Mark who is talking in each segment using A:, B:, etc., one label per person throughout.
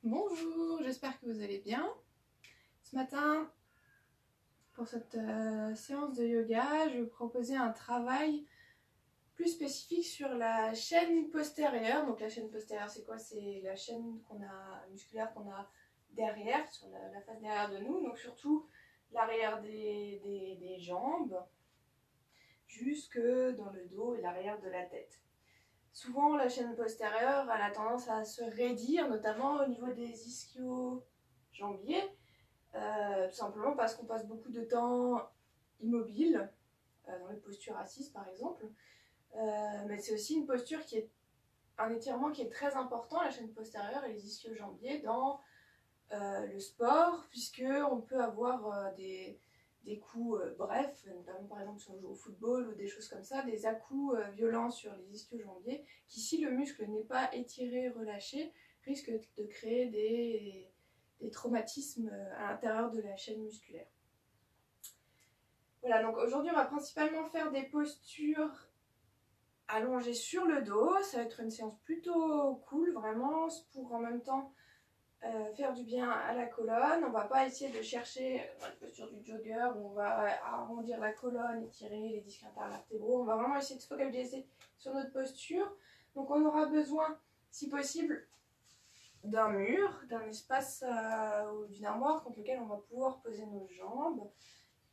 A: Bonjour, j'espère que vous allez bien. Ce matin, pour cette séance de yoga, je vais vous proposer un travail plus spécifique sur la chaîne postérieure. Donc la chaîne postérieure, c'est quoi? C'est la chaîne musculaire qu'on a derrière, sur la face derrière de nous. Donc surtout l'arrière des jambes, jusque dans le dos et l'arrière de la tête. Souvent, la chaîne postérieure, elle a tendance à se raidir, notamment au niveau des ischio-jambiers. Tout simplement parce qu'on passe beaucoup de temps immobile, dans les postures assises par exemple. Mais c'est aussi une posture qui est un étirement qui est très important, la chaîne postérieure et les ischio-jambiers dans le sport, puisque on peut avoir des coups brefs, notamment par exemple si on joue au football ou des choses comme ça, des à-coups violents sur les ischio-jambiers, qui si le muscle n'est pas étiré, relâché, risque de créer des traumatismes à l'intérieur de la chaîne musculaire. Voilà, donc aujourd'hui on va principalement faire des postures allongées sur le dos. Ça va être une séance plutôt cool, vraiment, pour en même temps faire du bien à la colonne. On va pas essayer de chercher dans la posture du jogger où on va arrondir la colonne, étirer les disques intervertébraux. On va vraiment essayer de se focaliser sur notre posture. Donc on aura besoin, si possible, d'un mur, d'un espace ou d'une armoire contre lequel on va pouvoir poser nos jambes,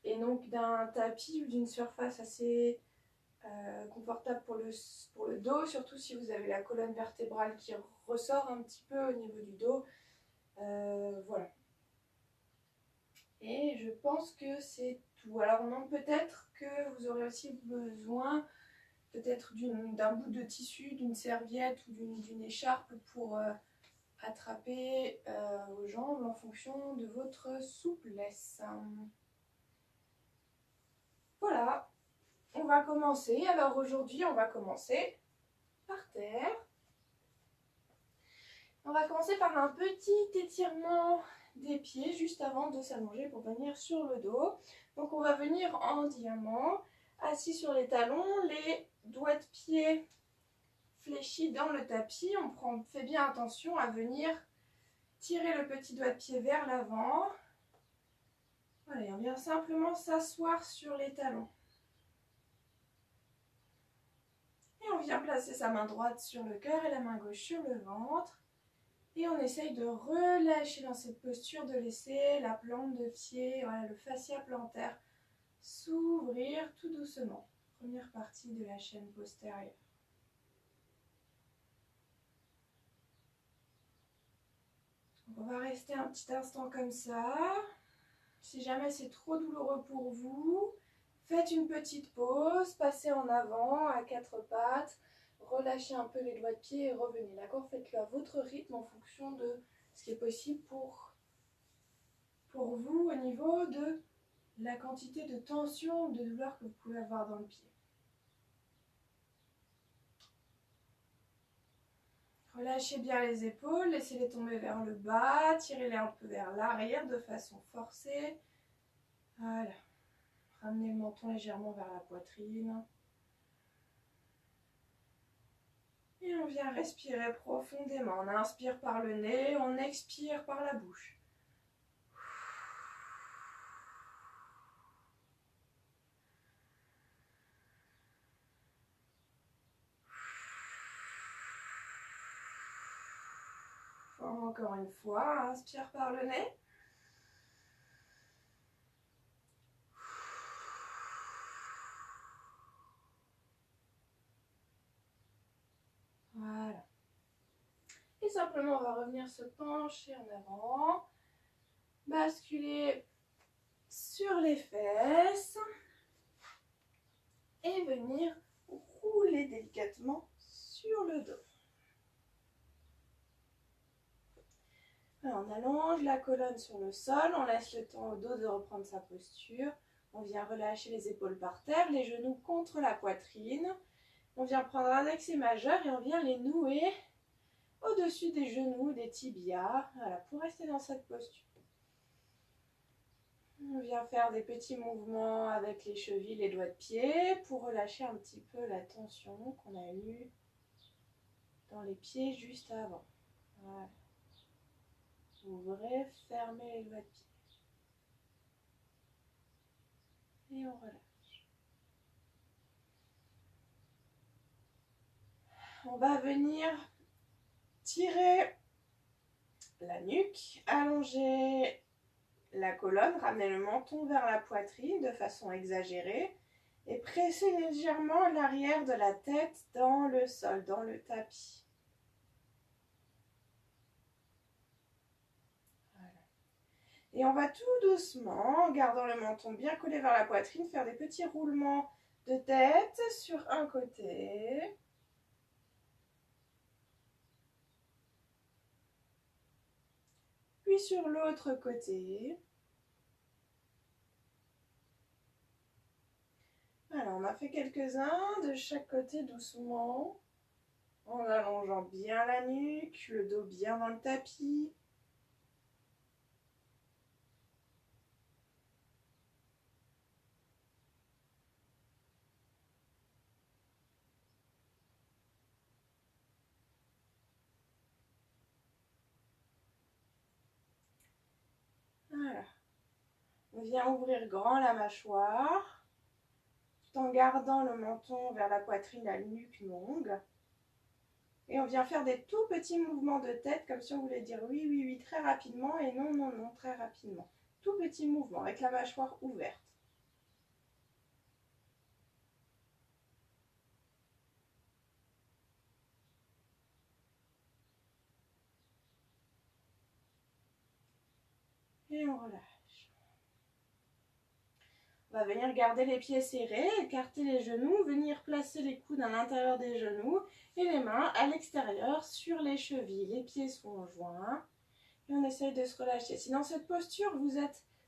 A: et donc d'un tapis ou d'une surface assez confortable pour le dos, surtout si vous avez la colonne vertébrale qui ressort un petit peu au niveau du dos. Voilà. Et je pense que c'est tout. Alors non, peut-être que vous aurez aussi besoin peut-être d'un bout de tissu, d'une serviette ou d'une écharpe pour attraper vos jambes en fonction de votre souplesse. Voilà, on va commencer. Alors aujourd'hui, on va commencer par terre. On va commencer par un petit étirement des pieds juste avant de s'allonger pour venir sur le dos. Donc on va venir en diamant, assis sur les talons, les doigts de pied fléchis dans le tapis. On fait bien attention à venir tirer le petit doigt de pied vers l'avant. Voilà, et on vient simplement s'asseoir sur les talons. Et on vient placer sa main droite sur le cœur et la main gauche sur le ventre. Et on essaye de relâcher dans cette posture, de laisser la plante de pied, voilà, le fascia plantaire s'ouvrir tout doucement. Première partie de la chaîne postérieure. On va rester un petit instant comme ça. Si jamais c'est trop douloureux pour vous, faites une petite pause, passez en avant à quatre pattes, relâchez un peu les doigts de pied et revenez. D'accord? Faites-le à votre rythme en fonction de ce qui est possible pour vous au niveau de la quantité de tension ou de douleur que vous pouvez avoir dans le pied. Relâchez bien les épaules, laissez-les tomber vers le bas, tirez-les un peu vers l'arrière de façon forcée. Voilà. Ramenez le menton légèrement vers la poitrine. Et on vient respirer profondément. On inspire par le nez, on expire par la bouche. Encore une fois, inspire par le nez. Voilà. Et simplement, on va revenir se pencher en avant. Basculer sur les fesses. Et venir rouler délicatement sur le dos. Alors, on allonge la colonne sur le sol, on laisse le temps au dos de reprendre sa posture. On vient relâcher les épaules par terre, les genoux contre la poitrine. On vient prendre index et majeur et on vient les nouer au-dessus des genoux, des tibias, voilà, pour rester dans cette posture. On vient faire des petits mouvements avec les chevilles, les doigts de pied pour relâcher un petit peu la tension qu'on a eue dans les pieds juste avant. Voilà. Ouvrez, fermez les doigts de pied. Et on relâche. On va venir tirer la nuque, allonger la colonne, ramener le menton vers la poitrine de façon exagérée et presser légèrement l'arrière de la tête dans le sol, dans le tapis. Voilà. Et on va tout doucement, en gardant le menton bien collé vers la poitrine, faire des petits roulements de tête sur un côté. Puis sur l'autre côté. Alors, on a fait quelques-uns de chaque côté doucement, en allongeant bien la nuque, le dos bien dans le tapis. Voilà. On vient ouvrir grand la mâchoire, tout en gardant le menton vers la poitrine, la nuque longue. Et on vient faire des tout petits mouvements de tête, comme si on voulait dire oui, oui, oui, très rapidement, et non, non, non, très rapidement. Tout petit mouvement, avec la mâchoire ouverte. Et on relâche. On va venir garder les pieds serrés, écarter les genoux, venir placer les coudes à l'intérieur des genoux et les mains à l'extérieur sur les chevilles. Les pieds sont joints et on essaye de se relâcher. Si dans cette posture,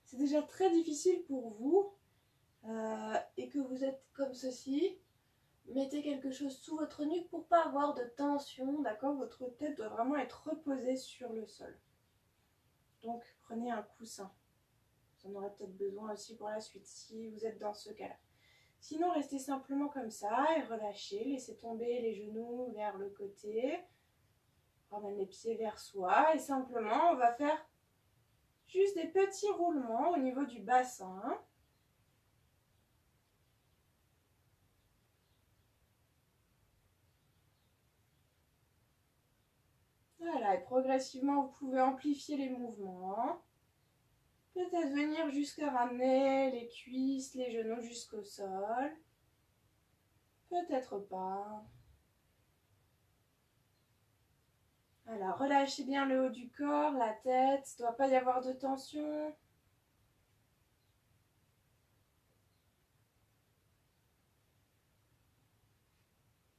A: c'est déjà très difficile pour vous et que vous êtes comme ceci, mettez quelque chose sous votre nuque pour ne pas avoir de tension, d'accord? Votre tête doit vraiment être reposée sur le sol. Donc, prenez un coussin. Vous en aurez peut-être besoin aussi pour la suite si vous êtes dans ce cas-là. Sinon, restez simplement comme ça et relâchez. Laissez tomber les genoux vers le côté. Ramène les pieds vers soi. Et simplement, on va faire juste des petits roulements au niveau du bassin. Voilà, et progressivement, vous pouvez amplifier les mouvements. Peut-être venir jusqu'à ramener les cuisses, les genoux jusqu'au sol. Peut-être pas. Voilà, relâchez bien le haut du corps, la tête. Il ne doit pas y avoir de tension.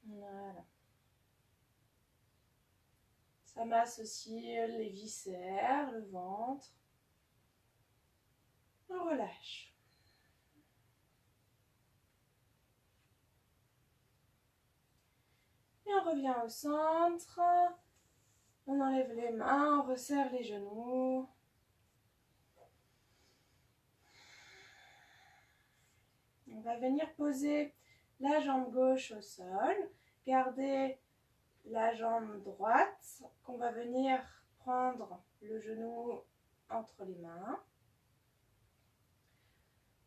A: Voilà. Ça masse aussi les viscères, le ventre. On relâche. Et on revient au centre. On enlève les mains, on resserre les genoux. On va venir poser la jambe gauche au sol. Garder la jambe droite qu'on va venir prendre le genou entre les mains.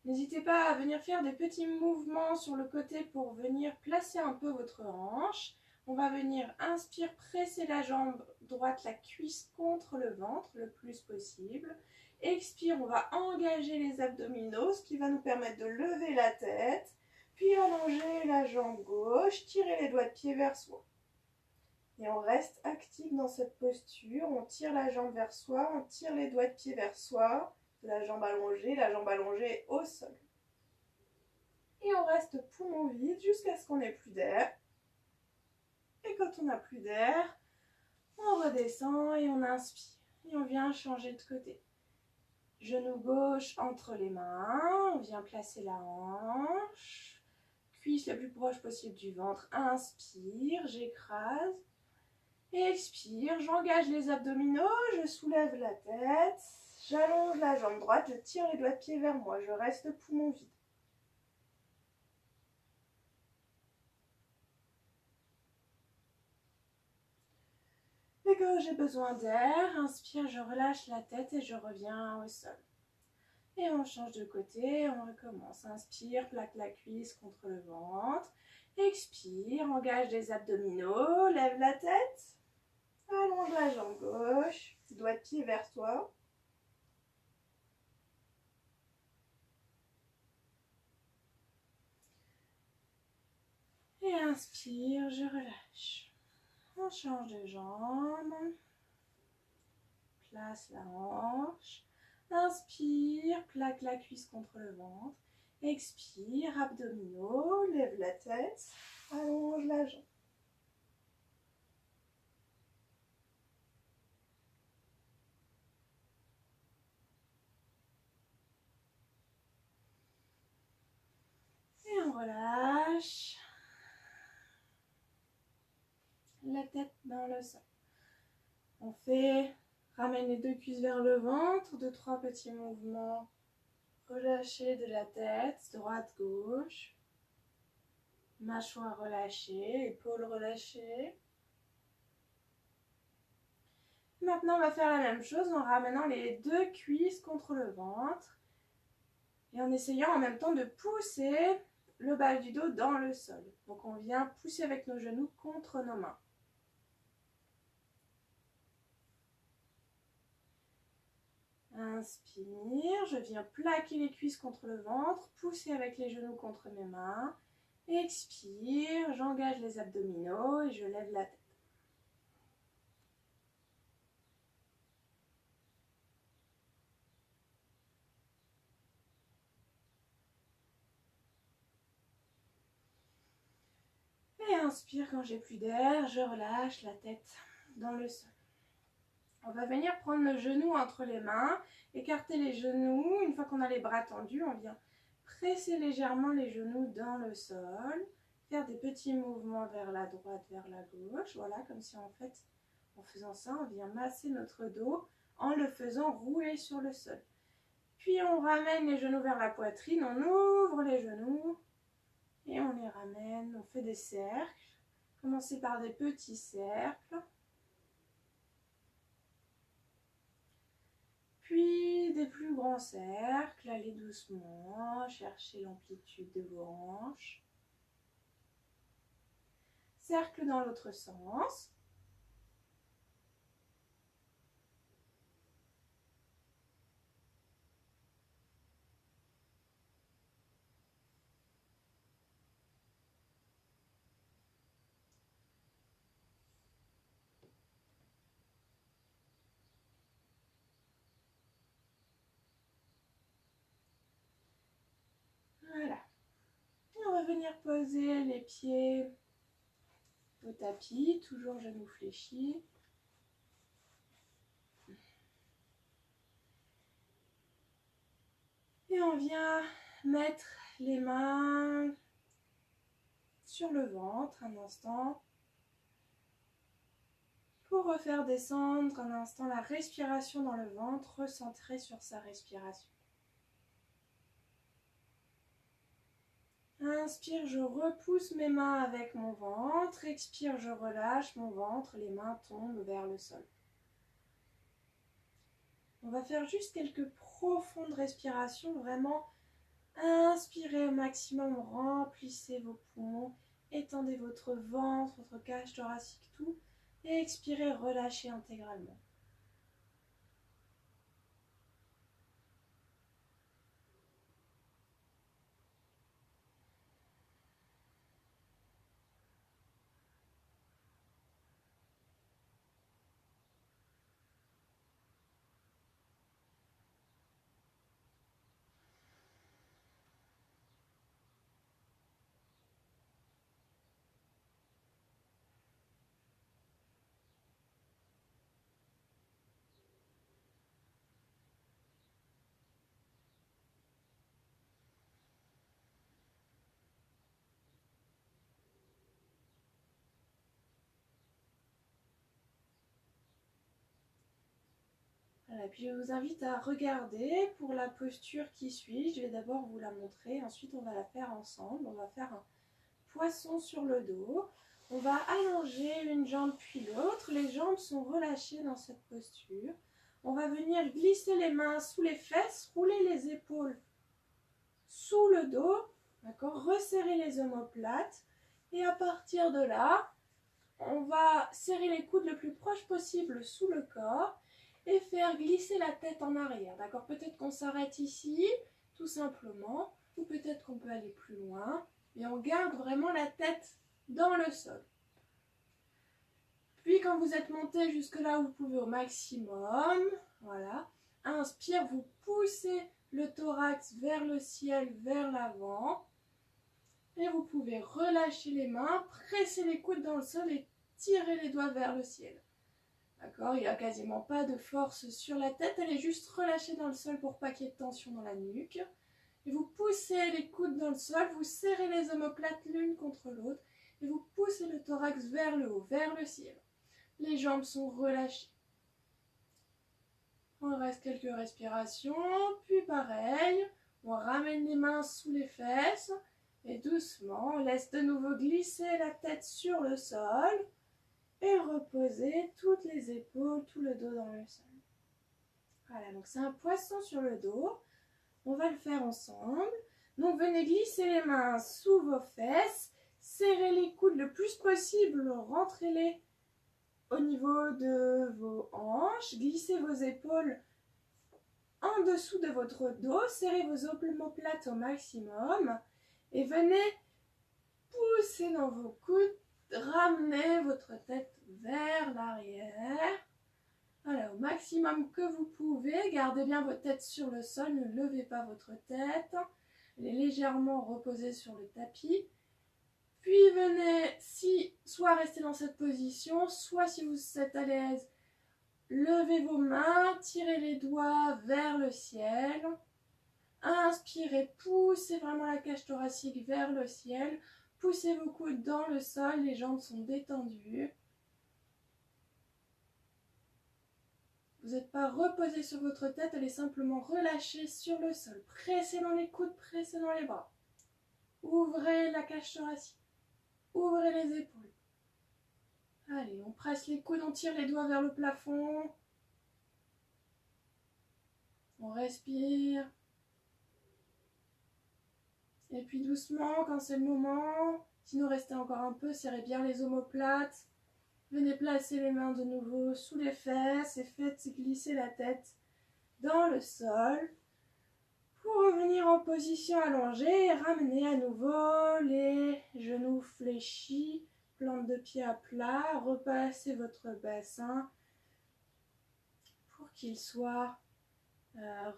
A: N'hésitez pas à venir faire des petits mouvements sur le côté pour venir placer un peu votre hanche. On va venir, inspire, presser la jambe droite, la cuisse contre le ventre le plus possible. Expire, on va engager les abdominaux, ce qui va nous permettre de lever la tête. Puis allonger la jambe gauche, tirer les doigts de pied vers soi. Et on reste actif dans cette posture. On tire la jambe vers soi, on tire les doigts de pied vers soi. La jambe allongée au sol. Et on reste poumon vide jusqu'à ce qu'on n'ait plus d'air. Et quand on n'a plus d'air, on redescend et on inspire. Et on vient changer de côté. Genou gauche entre les mains. On vient placer la hanche. Cuisse la plus proche possible du ventre. Inspire, j'écrase. Et expire, j'engage les abdominaux, je soulève la tête. J'allonge la jambe droite, je tire les doigts de pied vers moi, je reste poumon vide. Et que j'ai besoin d'air, inspire, je relâche la tête et je reviens au sol. Et on change de côté, on recommence. Inspire, plaque la cuisse contre le ventre. Expire, engage les abdominaux, lève la tête. Allonge la jambe gauche, doigt de pied vers toi. Et inspire, je relâche. On change de jambe. Place la hanche. Inspire, plaque la cuisse contre le ventre. Expire, abdominaux, lève la tête, allonge la jambe. Et on relâche. La tête dans le sol. On fait, ramène les deux cuisses vers le ventre, 2-3 petits mouvements. Relâcher de la tête, droite, gauche. Mâchoire relâchée, épaules relâchées. Maintenant, on va faire la même chose en ramenant les deux cuisses contre le ventre et en essayant en même temps de pousser le bas du dos dans le sol. Donc, on vient pousser avec nos genoux contre nos mains. Inspire, je viens plaquer les cuisses contre le ventre, pousser avec les genoux contre mes mains. Expire, j'engage les abdominaux et je lève la tête. Et inspire, quand j'ai plus d'air, je relâche la tête dans le sol. On va venir prendre le genou entre les mains, écarter les genoux. Une fois qu'on a les bras tendus, on vient presser légèrement les genoux dans le sol. Faire des petits mouvements vers la droite, vers la gauche. Voilà, comme si en fait, en faisant ça, on vient masser notre dos en le faisant rouler sur le sol. Puis on ramène les genoux vers la poitrine, on ouvre les genoux et on les ramène. On fait des cercles. Commencez par des petits cercles. Puis des plus grands cercles, allez doucement, cherchez l'amplitude de vos hanches. Cercle dans l'autre sens. Voilà. Et on va venir poser les pieds au tapis, toujours genoux fléchis. Et on vient mettre les mains sur le ventre un instant pour refaire descendre un instant la respiration dans le ventre, recentrer sur sa respiration. Inspire, je repousse mes mains avec mon ventre. Expire, je relâche mon ventre, les mains tombent vers le sol. On va faire juste quelques profondes respirations, vraiment inspirez au maximum, remplissez vos poumons, étendez votre ventre, votre cage thoracique, tout, et expirez, relâchez intégralement. Voilà, puis je vous invite à regarder pour la posture qui suit. Je vais d'abord vous la montrer, ensuite on va la faire ensemble. On va faire un poisson sur le dos. On va allonger une jambe puis l'autre. Les jambes sont relâchées dans cette posture. On va venir glisser les mains sous les fesses, rouler les épaules sous le dos, d'accord, resserrer les omoplates. Et à partir de là, on va serrer les coudes le plus proche possible sous le corps et faire glisser la tête en arrière, d'accord. Peut-être qu'on s'arrête ici, tout simplement, ou peut-être qu'on peut aller plus loin. Et on garde vraiment la tête dans le sol. Puis quand vous êtes monté jusque là où vous pouvez au maximum, voilà, inspire, vous poussez le thorax vers le ciel, vers l'avant. Et vous pouvez relâcher les mains, presser les coudes dans le sol et tirer les doigts vers le ciel. D'accord, il n'y a quasiment pas de force sur la tête, elle est juste relâchée dans le sol pour pas qu'il y ait de tension dans la nuque. Et vous poussez les coudes dans le sol, vous serrez les omoplates l'une contre l'autre et vous poussez le thorax vers le haut, vers le ciel. Les jambes sont relâchées. On reste quelques respirations, puis pareil, on ramène les mains sous les fesses et doucement, on laisse de nouveau glisser la tête sur le sol et reposer toutes les épaules, tout le dos dans le sol. Voilà, donc c'est un poisson sur le dos. On va le faire ensemble. Donc venez glisser les mains sous vos fesses, serrez les coudes le plus possible, rentrez-les au niveau de vos hanches, glissez vos épaules en dessous de votre dos, serrez vos omoplates au maximum et venez pousser dans vos coudes, ramenez votre tête vers l'arrière. Voilà, au maximum que vous pouvez, gardez bien votre tête sur le sol, ne levez pas votre tête, elle est légèrement reposée sur le tapis. Puis venez, soit rester dans cette position, soit si vous êtes à l'aise, levez vos mains, tirez les doigts vers le ciel. Inspirez, poussez vraiment la cage thoracique vers le ciel. Poussez vos coudes dans le sol, les jambes sont détendues. Vous n'êtes pas reposé sur votre tête, elle est simplement relâchée sur le sol. Pressez dans les coudes, pressez dans les bras. Ouvrez la cage thoracique. Ouvrez les épaules. Allez, on presse les coudes, on tire les doigts vers le plafond. On respire. Et puis doucement, quand c'est le moment, sinon restez encore un peu, serrez bien les omoplates. Venez placer les mains de nouveau sous les fesses et faites glisser la tête dans le sol. Pour revenir en position allongée et ramener à nouveau les genoux fléchis, plante de pied à plat, repassez votre bassin pour qu'il soit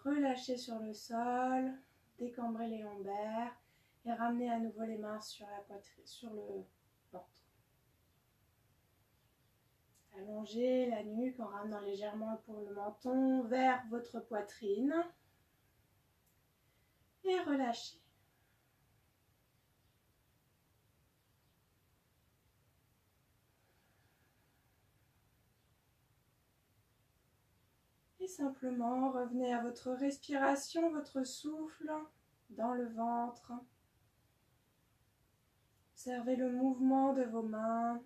A: relâché sur le sol, décambrez les lombaires et ramenez à nouveau les mains sur la poitrine, sur le ventre. Allongez la nuque en ramenant légèrement pour le menton vers votre poitrine et relâchez. Et simplement revenez à votre respiration, votre souffle dans le ventre. Observez le mouvement de vos mains.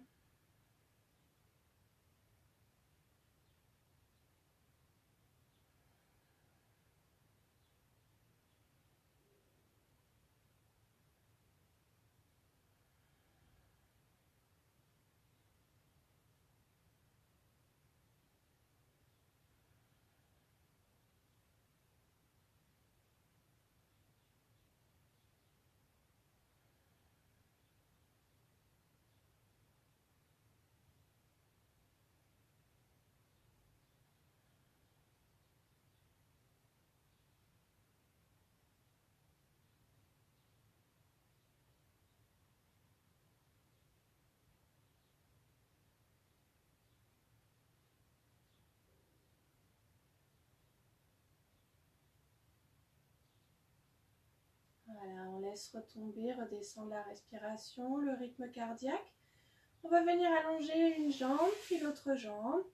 A: Voilà, on laisse retomber, redescendre la respiration, le rythme cardiaque. On va venir allonger une jambe, puis l'autre jambe.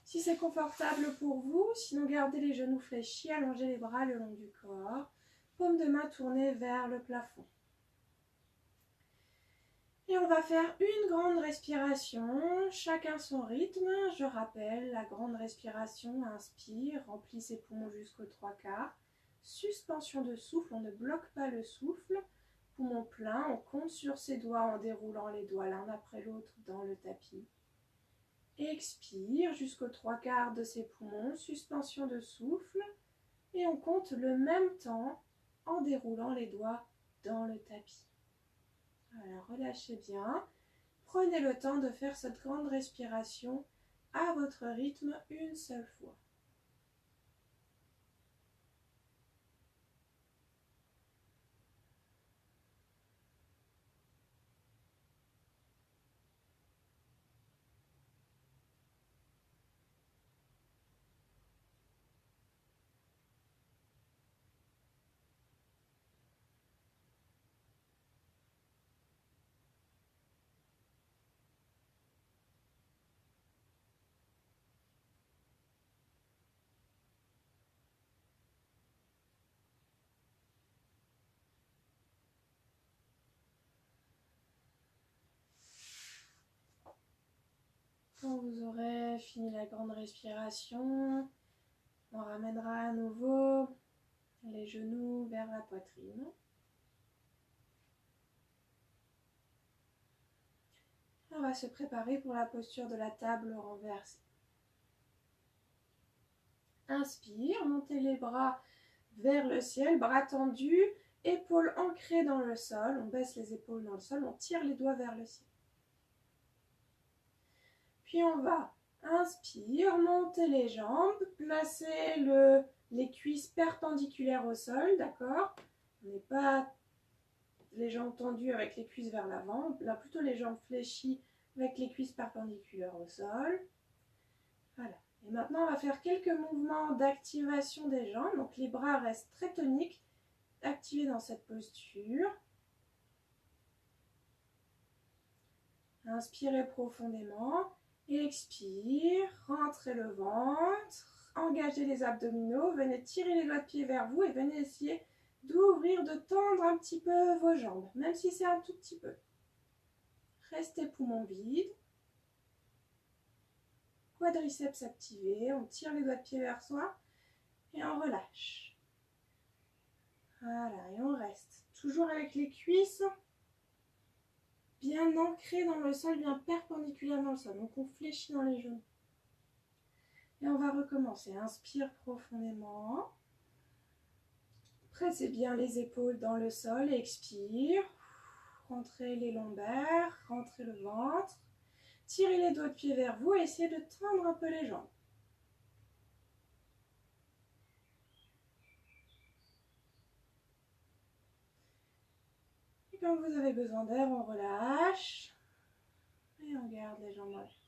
A: Si c'est confortable pour vous, sinon gardez les genoux fléchis, allongez les bras le long du corps. Paume de main tournée vers le plafond. Et on va faire une grande respiration, chacun son rythme. Je rappelle, la grande respiration, inspire, remplit ses poumons jusqu'aux 3/4. Suspension de souffle, on ne bloque pas le souffle. Poumon plein, on compte sur ses doigts en déroulant les doigts l'un après l'autre dans le tapis. Expire jusqu'aux 3/4 de ses poumons, suspension de souffle. Et on compte le même temps en déroulant les doigts dans le tapis. Voilà, relâchez bien. Prenez le temps de faire cette grande respiration à votre rythme une seule fois. Quand vous aurez fini la grande respiration, on ramènera à nouveau les genoux vers la poitrine. On va se préparer pour la posture de la table renversée. Inspire, montez les bras vers le ciel, bras tendus, épaules ancrées dans le sol. On baisse les épaules dans le sol, on tire les doigts vers le ciel. Puis on va, inspire, monter les jambes, placer les cuisses perpendiculaires au sol, d'accord? On n'est pas les jambes tendues avec les cuisses vers l'avant, là plutôt les jambes fléchies avec les cuisses perpendiculaires au sol. Voilà. Et maintenant, on va faire quelques mouvements d'activation des jambes. Donc les bras restent très toniques, activés dans cette posture. Inspirez profondément. Expire, rentrez le ventre, engagez les abdominaux, venez tirer les doigts de pied vers vous et venez essayer d'ouvrir, de tendre un petit peu vos jambes, même si c'est un tout petit peu. Restez poumons vides. Quadriceps activés, on tire les doigts de pied vers soi et on relâche. Voilà, et on reste. Toujours avec les cuisses bien ancrées dans le sol, bien perpendiculaires dans le sol. Donc on fléchit dans les genoux. Et on va recommencer. Inspire profondément. Pressez bien les épaules dans le sol. Expire. Rentrez les lombaires, rentrez le ventre. Tirez les doigts de pied vers vous et essayez de tendre un peu les jambes. Et quand vous avez besoin d'air, on relâche. Et on garde les jambes en l'air.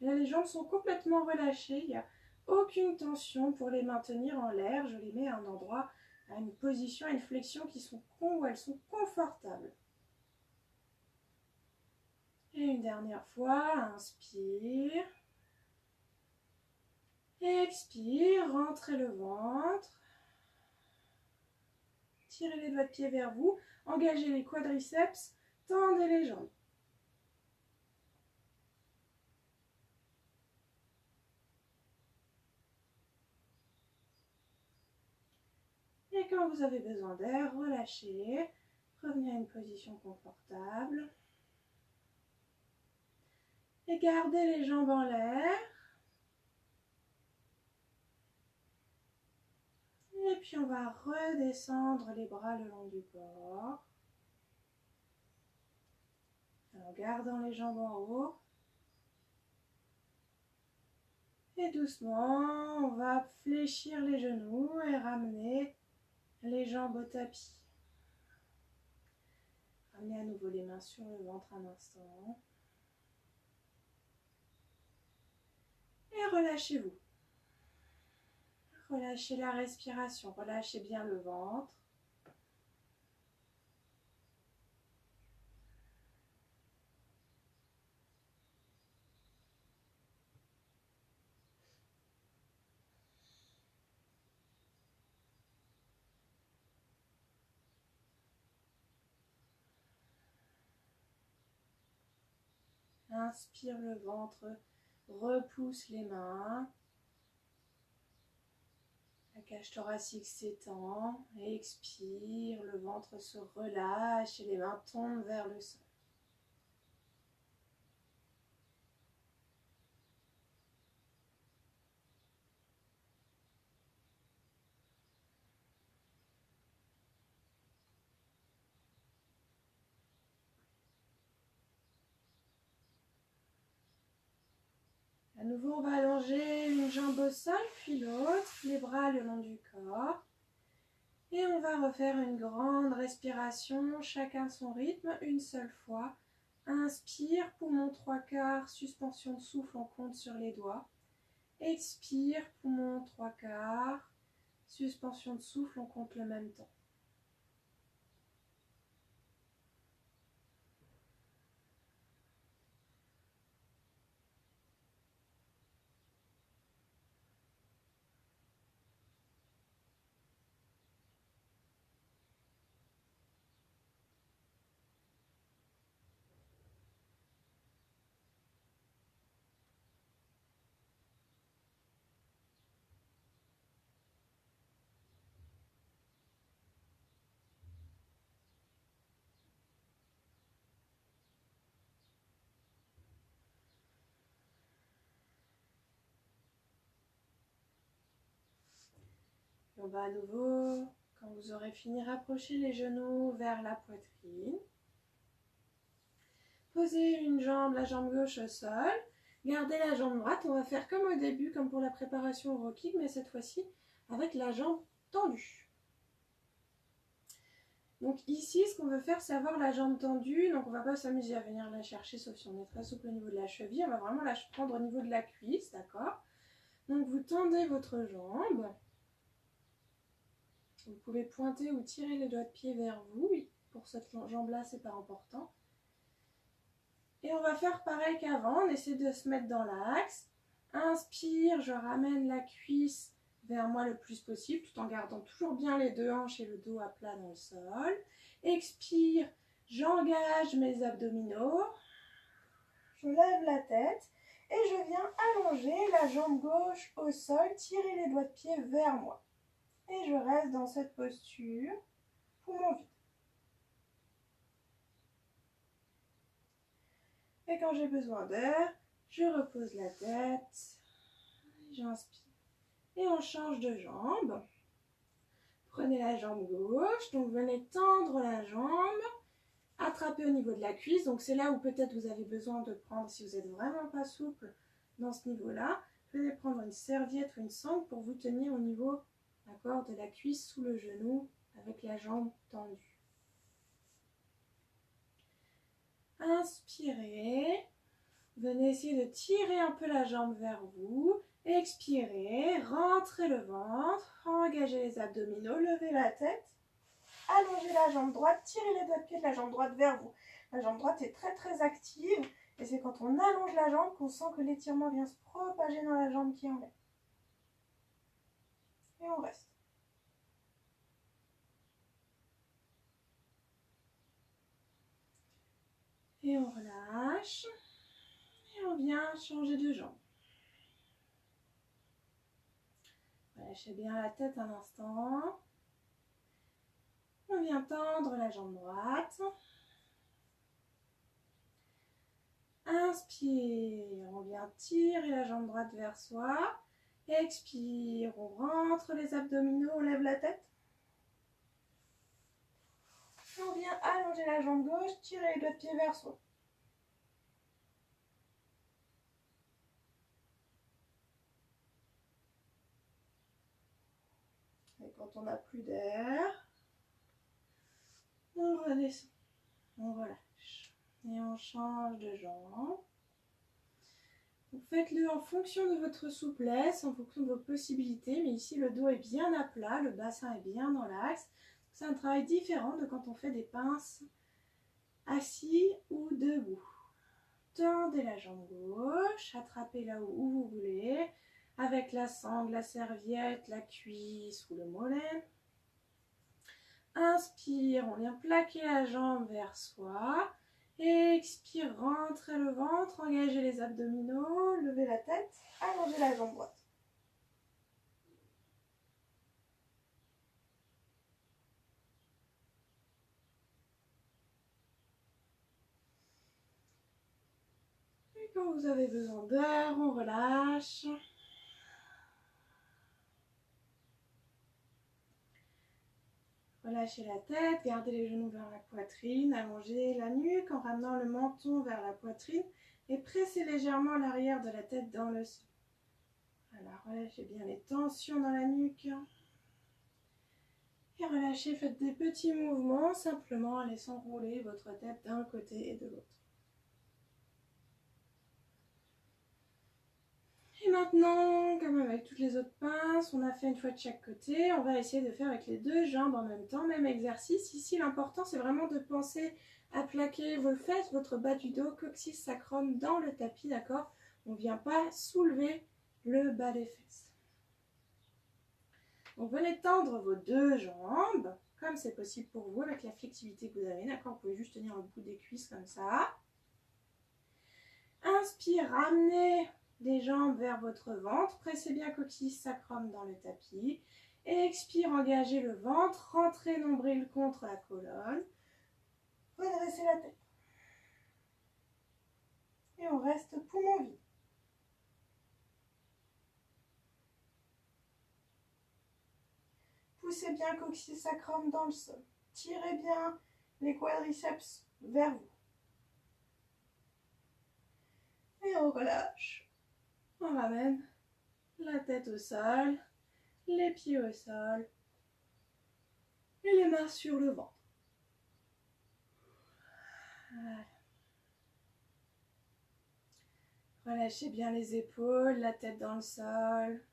A: Là, les jambes sont complètement relâchées. Il n'y a aucune tension pour les maintenir en l'air. Je les mets à un endroit, à une position, à une flexion où elles sont confortables. Et une dernière fois, inspire. Expire, rentrez le ventre. Tirez les doigts de pied vers vous. Engagez les quadriceps. Tendez les jambes. Et quand vous avez besoin d'air, relâchez. Revenez à une position confortable. Et gardez les jambes en l'air. Et puis on va redescendre les bras le long du corps. En gardant les jambes en haut. Et doucement, on va fléchir les genoux et ramener les jambes au tapis. Ramenez à nouveau les mains sur le ventre un instant. Et relâchez-vous. Relâchez la respiration, relâchez bien le ventre. Inspire le ventre, repousse les mains. La cage thoracique s'étend. Expire, le ventre se relâche et les mains tombent vers le sol. À nouveau, on va allonger une jambe au sol, puis l'autre, les bras le long du corps. Et on va refaire une grande respiration, chacun son rythme, une seule fois. Inspire, poumon 3/4, suspension de souffle, on compte sur les doigts. Expire, poumon 3/4, suspension de souffle, on compte le même temps. On va à nouveau, quand vous aurez fini, rapprocher les genoux vers la poitrine. Posez une jambe, la jambe gauche au sol. Gardez la jambe droite. On va faire comme au début, comme pour la préparation au row kick, mais cette fois-ci avec la jambe tendue. Donc ici, ce qu'on veut faire, c'est avoir la jambe tendue. Donc on ne va pas s'amuser à venir la chercher, sauf si on est très souple au niveau de la cheville. On va vraiment la prendre au niveau de la cuisse, d'accord? Donc vous tendez votre jambe. Vous pouvez pointer ou tirer les doigts de pied vers vous. Oui, pour cette jambe-là, c'est pas important. Et on va faire pareil qu'avant. On essaie de se mettre dans l'axe. Inspire, je ramène la cuisse vers moi le plus possible, tout en gardant toujours bien les deux hanches et le dos à plat dans le sol. Expire, j'engage mes abdominaux. Je lève la tête et je viens allonger la jambe gauche au sol, tirer les doigts de pied vers moi. Et je reste dans cette posture, poumon vide. Et quand j'ai besoin d'air, je repose la tête, j'inspire. Et on change de jambe. Prenez la jambe gauche, donc venez tendre la jambe, attraper au niveau de la cuisse. Donc c'est là où peut-être vous avez besoin de prendre, si vous n'êtes vraiment pas souple dans ce niveau-là, venez prendre une serviette ou une sangle pour vous tenir au niveau, d'accord, de la cuisse sous le genou avec la jambe tendue. Inspirez, venez essayer de tirer un peu la jambe vers vous. Expirez, rentrez le ventre, engagez les abdominaux, levez la tête, allongez la jambe droite, tirez les doigts de pied de la jambe droite vers vous. La jambe droite est très très active et c'est quand on allonge la jambe qu'on sent que l'étirement vient se propager dans la jambe qui enlève. Et on reste. Et on relâche. Et on vient changer de jambe. Relâchez bien la tête un instant. On vient tendre la jambe droite. Inspire, on vient tirer la jambe droite vers soi. Expire, on rentre les abdominaux, on lève la tête. On vient allonger la jambe gauche, tirer les doigts de pied vers soi. Et quand on n'a plus d'air, on redescend, on relâche. Et on change de jambe. Faites-le en fonction de votre souplesse, en fonction de vos possibilités. Mais ici, le dos est bien à plat, le bassin est bien dans l'axe. C'est un travail différent de quand on fait des pinces assis ou debout. Tendez la jambe gauche, attrapez là où vous voulez, avec la sangle, la serviette, la cuisse ou le mollet. Inspire, on vient plaquer la jambe vers soi. Expire, rentrez le ventre, engagez les abdominaux, levez la tête, allongez la jambe droite. Et quand vous avez besoin d'air, on relâche. Relâchez la tête, gardez les genoux vers la poitrine, allongez la nuque en ramenant le menton vers la poitrine et pressez légèrement l'arrière de la tête dans le sol. Voilà, relâchez bien les tensions dans la nuque. Et relâchez, faites des petits mouvements simplement en laissant rouler votre tête d'un côté et de l'autre. Et maintenant, comme avec toutes les autres pinces, on a fait une fois de chaque côté. On va essayer de faire avec les deux jambes en même temps, même exercice. Ici, l'important, c'est vraiment de penser à plaquer vos fesses, votre bas du dos, coccyx, sacrum dans le tapis, d'accord? On ne vient pas soulever le bas des fesses. Donc, venez tendre vos deux jambes, comme c'est possible pour vous, avec la flexibilité que vous avez, d'accord? Vous pouvez juste tenir le bout des cuisses comme ça. Inspire, ramenez les jambes vers votre ventre, pressez bien coccyx sacrum dans le tapis. Expire, engagez le ventre, rentrez nombril contre la colonne. Redressez la tête. Et on reste poumon vide. Poussez bien coccyx sacrum dans le sol. Tirez bien les quadriceps vers vous. Et on relâche. On ramène la tête au sol, les pieds au sol et les mains sur le ventre. Voilà. Relâchez bien les épaules, la tête dans le sol.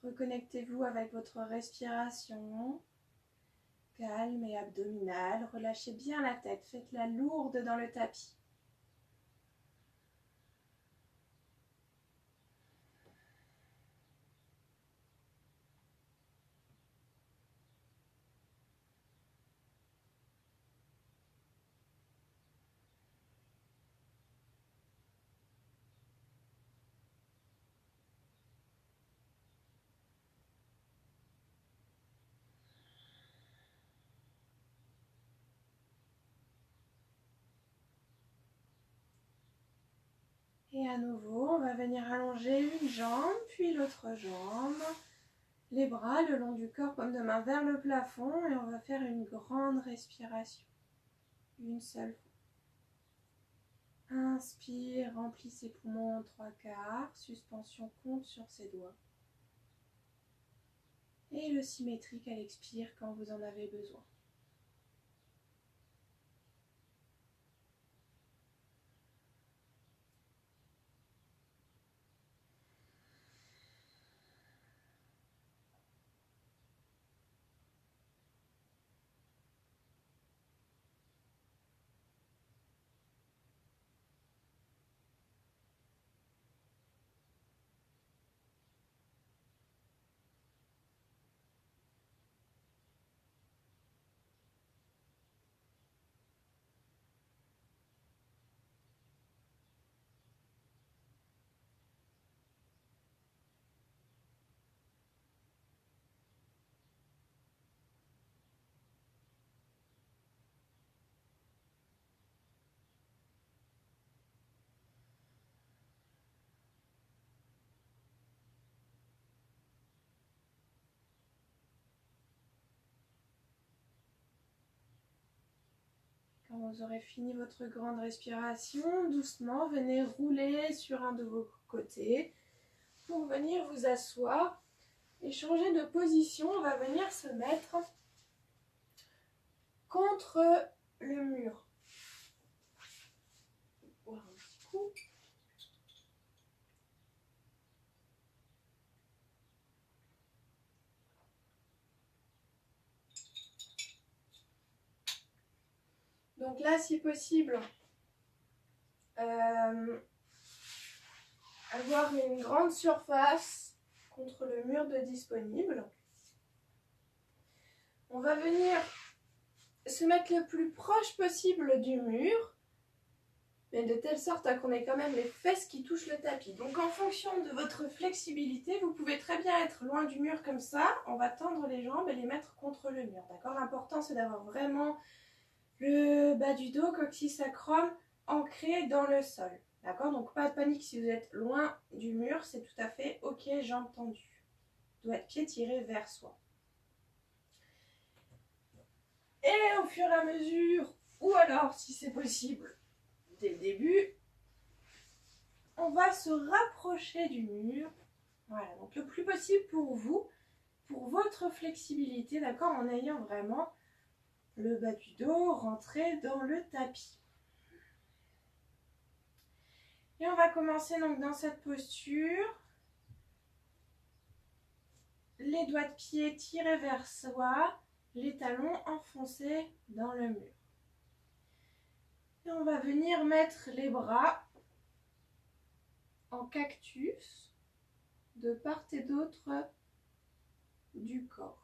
A: Reconnectez-vous avec votre respiration, calme et abdominale. Relâchez bien la tête, faites-la lourde dans le tapis. Et à nouveau, on va venir allonger une jambe, puis l'autre jambe. Les bras le long du corps, paume de main vers le plafond, et on va faire une grande respiration. Une seule fois. Inspire, remplis ses poumons en 3/4. Suspension, compte sur ses doigts. Et le symétrique à l'expire quand vous en avez besoin. Quand vous aurez fini votre grande respiration, doucement, venez rouler sur un de vos côtés pour venir vous asseoir et changer de position. On va venir se mettre contre le mur. Boire un petit coup. Donc là, si possible, avoir une grande surface contre le mur de disponible. On va venir se mettre le plus proche possible du mur, mais de telle sorte à qu'on ait quand même les fesses qui touchent le tapis. Donc en fonction de votre flexibilité, vous pouvez très bien être loin du mur comme ça. On va tendre les jambes et les mettre contre le mur. D'accord ? L'important c'est d'avoir vraiment le bas du dos, coccyx sacrum ancré dans le sol. D'accord ? Donc pas de panique si vous êtes loin du mur, c'est tout à fait ok, jambes tendues. Doigt de pied tiré vers soi. Et au fur et à mesure, ou alors si c'est possible, dès le début, on va se rapprocher du mur. Voilà, donc le plus possible pour vous, pour votre flexibilité, d'accord, en ayant vraiment le bas du dos rentré dans le tapis. Et on va commencer donc dans cette posture. Les doigts de pied tirés vers soi, les talons enfoncés dans le mur. Et on va venir mettre les bras en cactus de part et d'autre du corps.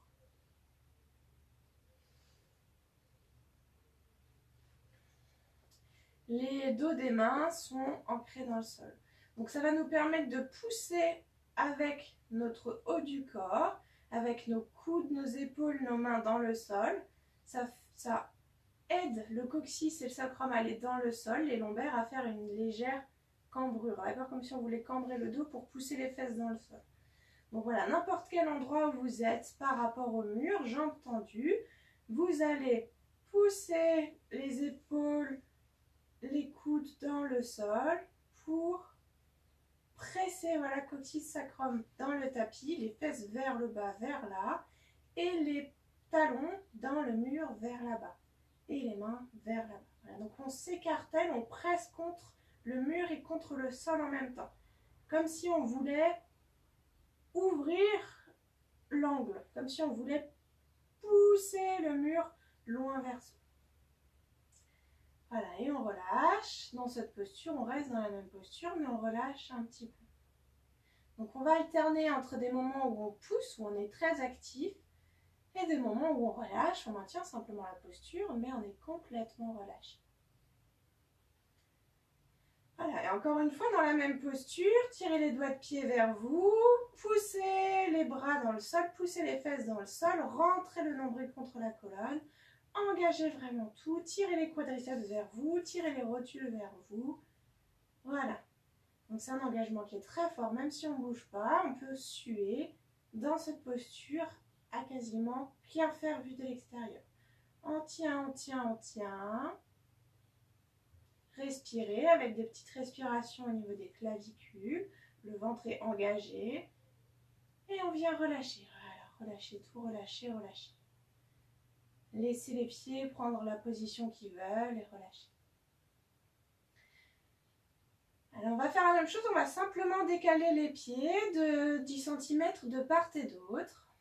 A: Les dos des mains sont ancrés dans le sol. Donc ça va nous permettre de pousser avec notre haut du corps, avec nos coudes, nos épaules, nos mains dans le sol. Ça aide le coccyx et le sacrum à aller dans le sol, les lombaires à faire une légère cambrure. D'accord ? Comme si on voulait cambrer le dos pour pousser les fesses dans le sol. Donc voilà, n'importe quel endroit où vous êtes par rapport au mur, jambes tendues, vous allez pousser les épaules, les coudes dans le sol pour presser, voilà, coccyx sacrum dans le tapis, les fesses vers le bas, vers là, et les talons dans le mur vers là-bas, et les mains vers là-bas. Voilà, donc on s'écartèle, on presse contre le mur et contre le sol en même temps, comme si on voulait ouvrir l'angle, comme si on voulait pousser le mur loin vers soi. Voilà, et on relâche. Dans cette posture, on reste dans la même posture, mais on relâche un petit peu. Donc on va alterner entre des moments où on pousse, où on est très actif, et des moments où on relâche, on maintient simplement la posture, mais on est complètement relâché. Voilà, et encore une fois, dans la même posture, tirez les doigts de pied vers vous, poussez les bras dans le sol, poussez les fesses dans le sol, rentrez le nombril contre la colonne, engagez vraiment tout, tirez les quadriceps vers vous, tirez les rotules vers vous. Voilà. Donc c'est un engagement qui est très fort, même si on ne bouge pas, on peut suer dans cette posture à quasiment rien faire vu de l'extérieur. On tient, on tient, on tient. Respirez avec des petites respirations au niveau des clavicules. Le ventre est engagé. Et on vient relâcher. Voilà, relâchez tout, relâchez, relâchez. Laissez les pieds prendre la position qu'ils veulent et relâchez. Alors on va faire la même chose, on va simplement décaler les pieds de 10 cm de part et d'autre.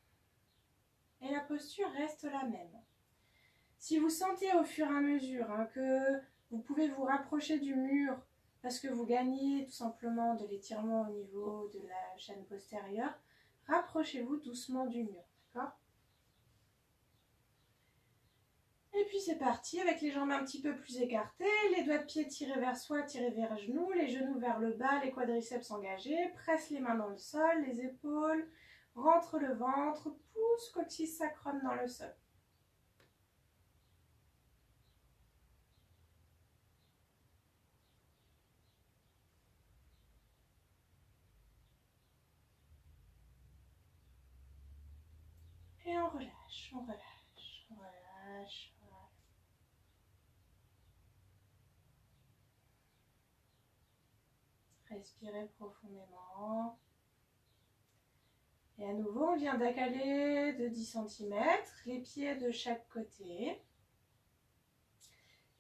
A: Et la posture reste la même. Si vous sentez au fur et à mesure que vous pouvez vous rapprocher du mur parce que vous gagnez tout simplement de l'étirement au niveau de la chaîne postérieure, rapprochez-vous doucement du mur, d'accord ? Et puis c'est parti, avec les jambes un petit peu plus écartées, les doigts de pied tirés vers soi, tirés vers genoux, les genoux vers le bas, les quadriceps engagés, presse les mains dans le sol, les épaules, rentre le ventre, pousse coccyx sacrum dans le sol. Et on relâche, on relâche, on relâche. Respirez profondément. Et à nouveau, on vient d'accaler de 10 cm, les pieds de chaque côté.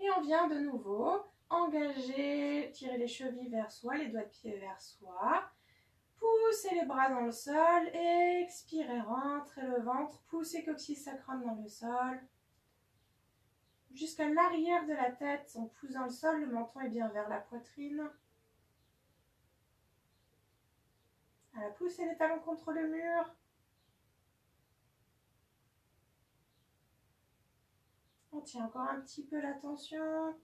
A: Et on vient de nouveau engager, tirer les chevilles vers soi, les doigts de pied vers soi. Poussez les bras dans le sol, expirez, rentrez le ventre, poussez coccyx sacrum dans le sol. jusqu'à l'arrière de la tête. On pousse dans le sol, le menton est bien vers la poitrine. Voilà, poussez les talons contre le mur. On tient encore un petit peu la tension.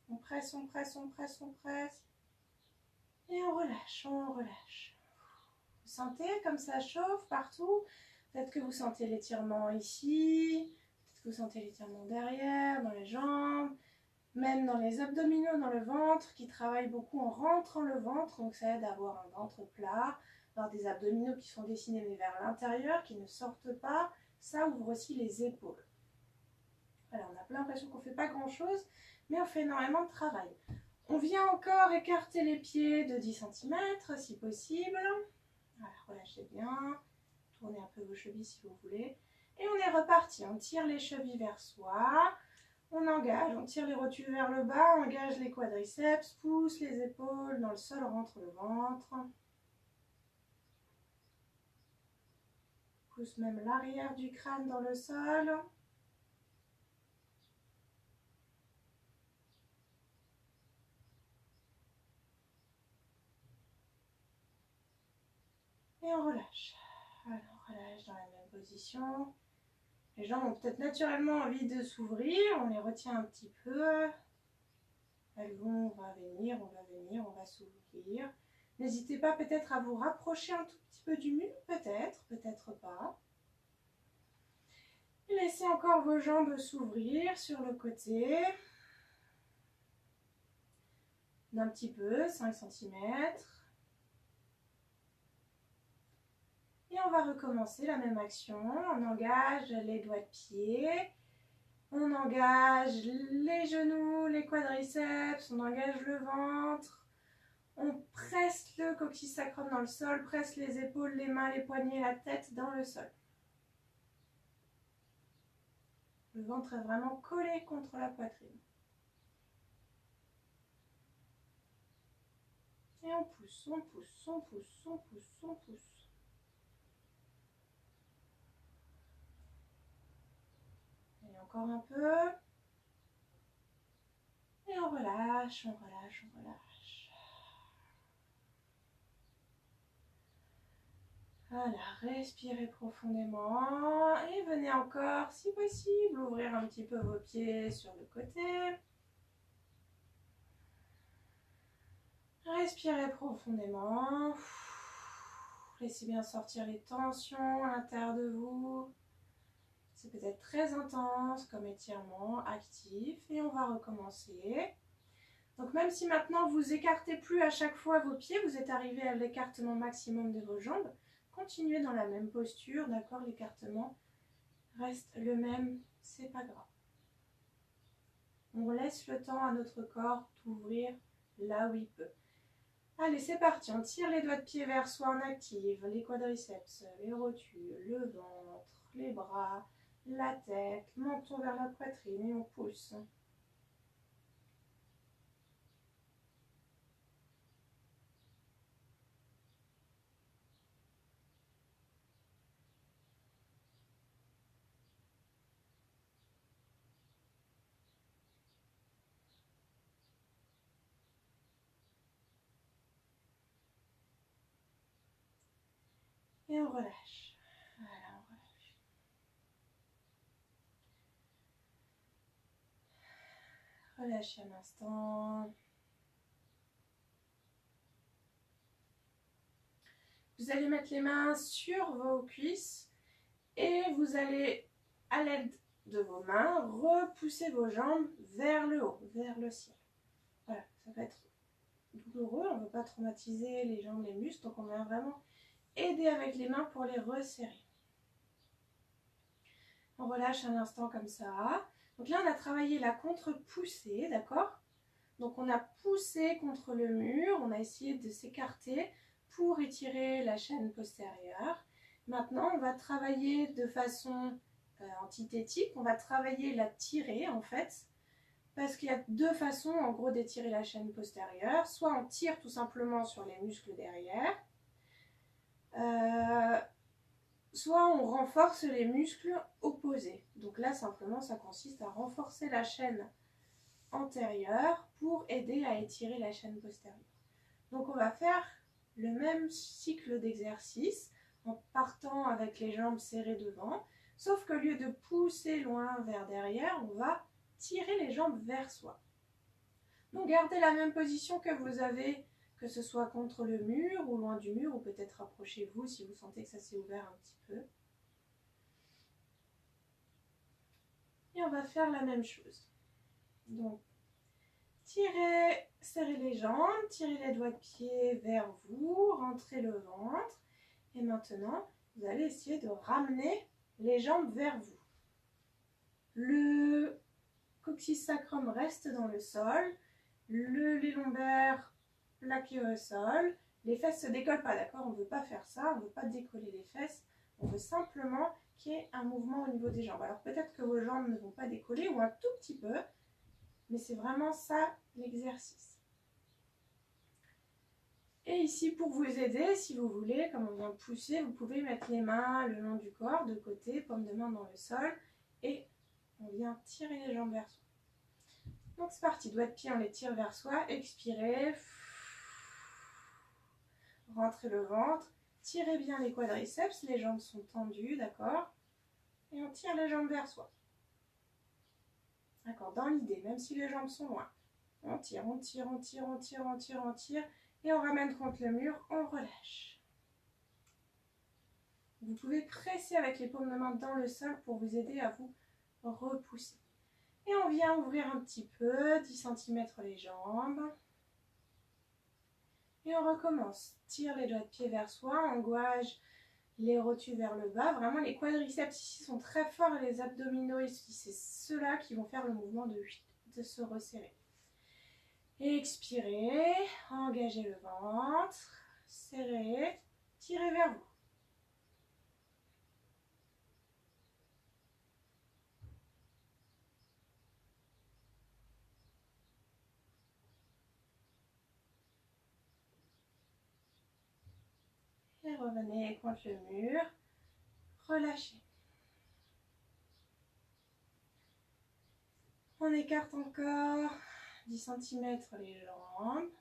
A: On presse, on presse, on presse, on presse. Et on relâche, on relâche. Vous sentez comme ça chauffe partout. Peut-être que vous sentez l'étirement ici. Peut-être que vous sentez l'étirement derrière, dans les jambes. Même dans les abdominaux, dans le ventre, qui travaillent beaucoup en rentrant le ventre. Donc ça aide à avoir un ventre plat. Avoir des abdominaux qui sont dessinés mais vers l'intérieur, qui ne sortent pas. Ça ouvre aussi les épaules. Voilà, on a l'impression qu'on ne fait pas grand-chose, mais on fait énormément de travail. On vient encore écarter les pieds de 10 cm si possible. Voilà, relâchez bien. Tournez un peu vos chevilles si vous voulez. Et on est reparti. On tire les chevilles vers soi. On engage, on tire les rotules vers le bas, on engage les quadriceps, pousse les épaules dans le sol, rentre le ventre. Pousse même l'arrière du crâne dans le sol. Et on relâche. Alors, on relâche dans la même position. Les jambes ont peut-être naturellement envie de s'ouvrir. On les retient un petit peu. Elles vont, on va venir, on va s'ouvrir. N'hésitez pas peut-être à vous rapprocher un tout petit peu du mur. Peut-être, peut-être pas. Et laissez encore vos jambes s'ouvrir sur le côté. D'un petit peu, 5 cm. Et on va recommencer la même action. On engage les doigts de pied. On engage les genoux, les quadriceps. On engage le ventre. On presse le coccyx sacrum dans le sol. Presse les épaules, les mains, les poignets, la tête dans le sol. Le ventre est vraiment collé contre la poitrine. Et on pousse, on pousse, on pousse, on pousse, on pousse. Et encore un peu. Et on relâche, on relâche, on relâche. Voilà, respirez profondément. Et venez encore, si possible, ouvrir un petit peu vos pieds sur le côté. Respirez profondément. Laissez bien sortir les tensions à l'intérieur de vous. C'est peut-être très intense comme étirement actif. Et on va recommencer. Donc même si maintenant vous écartez plus à chaque fois vos pieds, vous êtes arrivé à l'écartement maximum de vos jambes, continuez dans la même posture, d'accord? L'écartement reste le même, c'est pas grave. On laisse le temps à notre corps d'ouvrir là où il peut. Allez, c'est parti, on tire les doigts de pied vers soi, on active les quadriceps, les rotules, le ventre, les bras, la tête, menton vers la poitrine et on pousse. Et on relâche. Voilà, on relâche. Relâchez un instant. Vous allez mettre les mains sur vos cuisses et vous allez, à l'aide de vos mains, repousser vos jambes vers le haut, vers le ciel. Voilà, ça va être douloureux, on ne veut pas traumatiser les jambes, les muscles, donc on va vraiment aider avec les mains pour les resserrer. On relâche un instant comme ça. Donc là, on a travaillé la contre-poussée, d'accord? Donc on a poussé contre le mur, on a essayé de s'écarter pour étirer la chaîne postérieure. Maintenant, on va travailler de façon antithétique, on va travailler la tirée en fait, parce qu'il y a deux façons en gros d'étirer la chaîne postérieure. Soit on tire tout simplement sur les muscles derrière, soit on renforce les muscles opposés. Donc là, simplement, ça consiste à renforcer la chaîne antérieure pour aider à étirer la chaîne postérieure. Donc on va faire le même cycle d'exercice en partant avec les jambes serrées devant, sauf qu'au lieu de pousser loin vers derrière, on va tirer les jambes vers soi. Donc gardez la même position que vous avez, que ce soit contre le mur ou loin du mur, ou peut-être rapprochez-vous si vous sentez que ça s'est ouvert un petit peu. Et on va faire la même chose. Donc, tirez, serrez les jambes, tirez les doigts de pied vers vous, rentrez le ventre. Et maintenant, vous allez essayer de ramener les jambes vers vous. Le coccyx sacrum reste dans le sol, les lombaires plaqués au sol. Les fesses ne se décollent pas, d'accord? On ne veut pas faire ça, on ne veut pas décoller les fesses. On veut simplement qu'il y ait un mouvement au niveau des jambes. Alors peut-être que vos jambes ne vont pas décoller ou un tout petit peu, mais c'est vraiment ça l'exercice. Et ici, pour vous aider, si vous voulez, comme on vient de pousser, vous pouvez mettre les mains le long du corps, de côté, paume de main dans le sol, et on vient tirer les jambes vers soi. Donc c'est parti, doigts de pied, on les tire vers soi, expirez, rentrez le ventre, tirez bien les quadriceps, les jambes sont tendues, d'accord? Et on tire les jambes vers soi. D'accord, dans l'idée, même si les jambes sont loin. On tire, on tire, on tire, on tire, on tire, on tire. Et on ramène contre le mur, on relâche. Vous pouvez presser avec les paumes de main dans le sol pour vous aider à vous repousser. Et on vient ouvrir un petit peu, 10 cm les jambes. Et on recommence. Tire les doigts de pied vers soi, engage les rotules vers le bas. Vraiment, les quadriceps ici sont très forts et les abdominaux ici, c'est ceux-là qui vont faire le mouvement de se resserrer. Expirez, engagez le ventre, serrez, tirez vers vous. Et revenez contre le mur, relâchez. On écarte encore 10 cm les jambes.